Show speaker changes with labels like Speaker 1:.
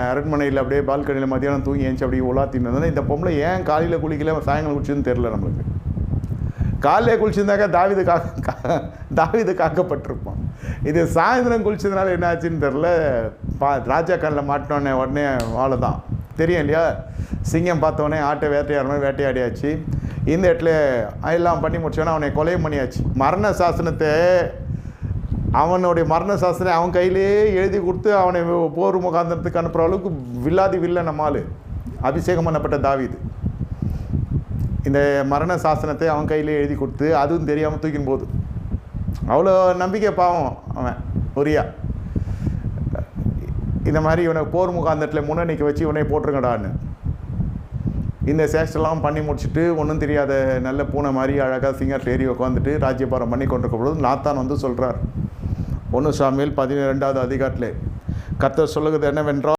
Speaker 1: அரண்மனையில் அப்படியே பால்கனியில் மத்தியானம் தூங்கி ஏஞ்சி அப்படியே உலாத்தின்னு இருந்தோன்னா இந்த பொம்பளை ஏன் காலையில் குளிக்கல சாயங்காலம் குளிச்சதுன்னு தெரில நம்மளுக்கு. காலையில் குளிச்சிருந்தாக்கா தாவீது காக்கப்பட்டிருப்பான். இது சாயந்தரம் குளிச்சதுனால என்ன ஆச்சுன்னு தெரில. ராஜா கண்ணில் மாட்டினோடனே உடனே அவ்வளோதான் தெரியும் இல்லையா. சிங்கம் பார்த்தோடனே ஆட்டை வேட்டையாடியாச்சு. இந்த இடத்துல எல்லாம் பண்ணி முடிச்சோன்னா அவனை கொலையும் பண்ணியாச்சு. அவனுடைய மரண சாசனை அவன் கையிலே எழுதி கொடுத்து அவனை போர் முகாந்திரத்துக்கு அனுப்புகிற அளவுக்கு வில்ல நம்மால் அபிஷேகம் பண்ணப்பட்ட தாவீது இந்த மரண சாசனத்தை அவன் கையிலே எழுதி கொடுத்து அதுவும் தெரியாமல் தூக்கின் போது அவ்வளோ நம்பிக்கை பாவம் அவன் ஒரியா. இந்த மாதிரி இவனை போர் முகாந்திரத்தில் முன்னணிக்கு வச்சு இவனை போட்டிருக்கடான்னு இந்த சேஷ்டெல்லாம் பண்ணி முடிச்சுட்டு ஒன்றும் தெரியாத நல்ல பூனை மாதிரி அழகாக சிங்கர் ஏறி உட்காந்துட்டு ராஜ்யபாரம் பண்ணி கொண்டிருக்க பொழுது நாத்தான் சொல்கிறார் 1 சாமுவேல் 12வது அதிகாரத்திலே கர்த்தர் சொல்லுகிறது என்னவென்றால்